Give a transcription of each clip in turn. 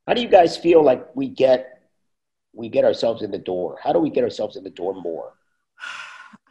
How do you guys feel like we get ourselves in the door? How do we get ourselves in the door more?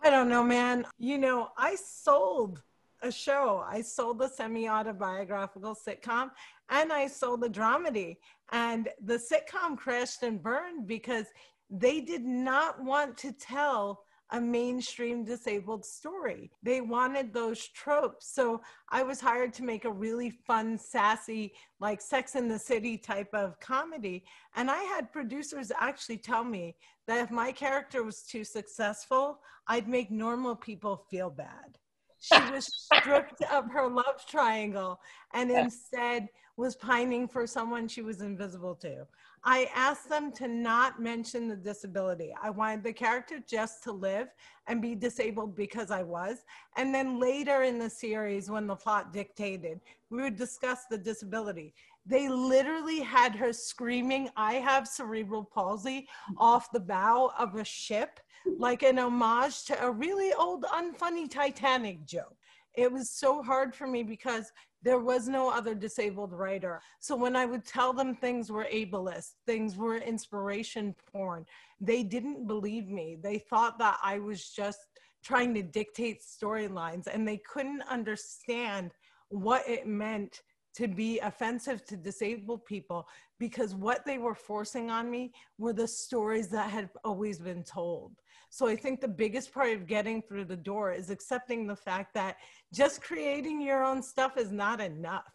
I don't know, man. I sold a show. I sold a semi autobiographical sitcom and I sold a dramedy. And the sitcom crashed and burned because they did not want to tell a mainstream disabled story. They wanted those tropes. So I was hired to make a really fun, sassy, like Sex in the City type of comedy. And I had producers actually tell me that if my character was too successful, I'd make normal people feel bad. She was stripped of her love triangle and instead was pining for someone she was invisible to. I asked them to not mention the disability. I wanted the character just to live and be disabled because I was. And then later in the series, when the plot dictated, we would discuss the disability. They literally had her screaming, "I have cerebral palsy," off the bow of a ship, like an homage to a really old, unfunny Titanic joke. It was so hard for me because there was no other disabled writer. So when I would tell them things were ableist, things were inspiration porn, they didn't believe me. They thought that I was just trying to dictate storylines and they couldn't understand what it meant to be offensive to disabled people because what they were forcing on me were the stories that had always been told. So I think the biggest part of getting through the door is accepting the fact that just creating your own stuff is not enough.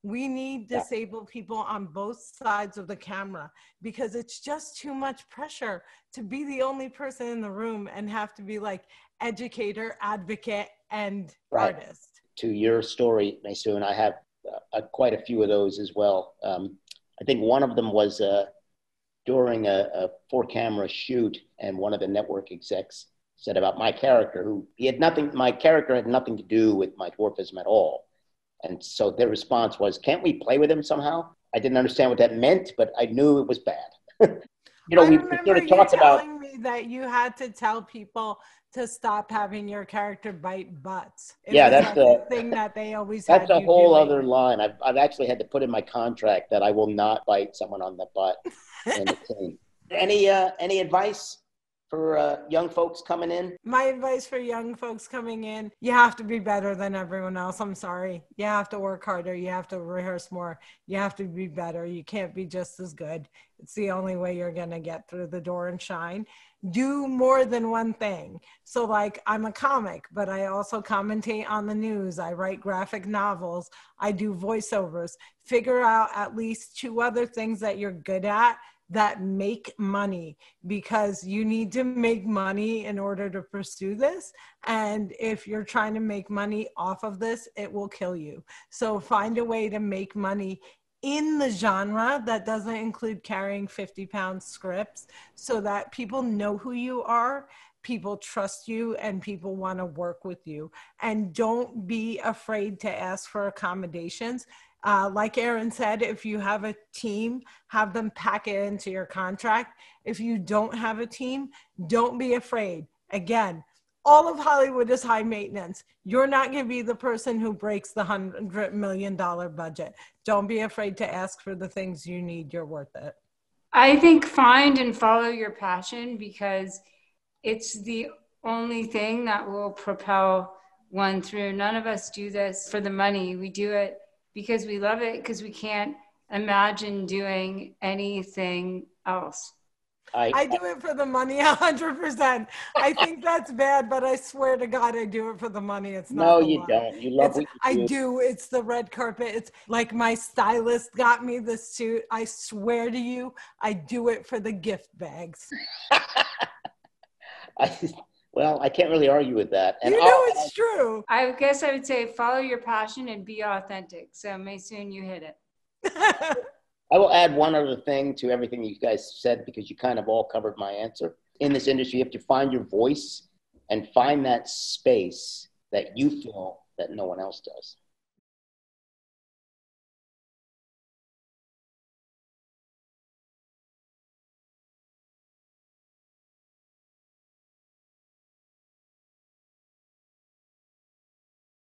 We need Yeah. disabled people on both sides of the camera because it's just too much pressure to be the only person in the room and have to be like educator, advocate, and Right. artist. To your story, Maysoon, I have quite a few of those as well. I think one of them was during a four-camera shoot, and one of the network execs said about my character, who he had nothing, my character had nothing to do with my dwarfism at all. And so their response was, "Can't we play with him somehow?" I didn't understand what that meant, but I knew it was bad. I We sort remember of you talked about, telling me that you had to tell people to stop having your character bite butts. It yeah, was like a thing that they always that's had a you whole other doing. line. I've actually had to put in my contract that I will not bite someone on the butt in the scene. Any advice for young folks coming in? My advice for young folks coming in, you have to be better than everyone else. I'm sorry. You have to work harder. You have to rehearse more. You have to be better. You can't be just as good. It's the only way you're going to get through the door and shine. Do more than one thing. So, like, I'm a comic, but I also commentate on the news. I write graphic novels. I do voiceovers. Figure out at least two other things that you're good at that make money because you need to make money in order to pursue this. And if you're trying to make money off of this, it will kill you. So find a way to make money in the genre that doesn't include carrying 50-pound scripts so that people know who you are, people trust you, and people want to work with you. And don't be afraid to ask for accommodations. Like Aaron said, if you have a team, have them pack it into your contract. If you don't have a team, don't be afraid. Again, all of Hollywood is high maintenance. You're not going to be the person who breaks the $100 million budget. Don't be afraid to ask for the things you need. You're worth it. I think find and follow your passion because it's the only thing that will propel one through. None of us do this for the money. We do it because we love it, because we can't imagine doing anything else. I I do it for the money 100%. I think that's bad, but I swear to God, I do it for the money. It's not No, the you love. don't. You love what I you do. It's the red carpet. It's like my stylist got me the suit. I swear to you, I do it for the gift bags. do. I, well, I can't really argue with that. And You know it's true. I guess I would say follow your passion and be authentic. So Maysoon, you hit it. I will add one other thing to everything you guys said because you kind of all covered my answer. In this industry, you have to find your voice and find that space that you feel that no one else does.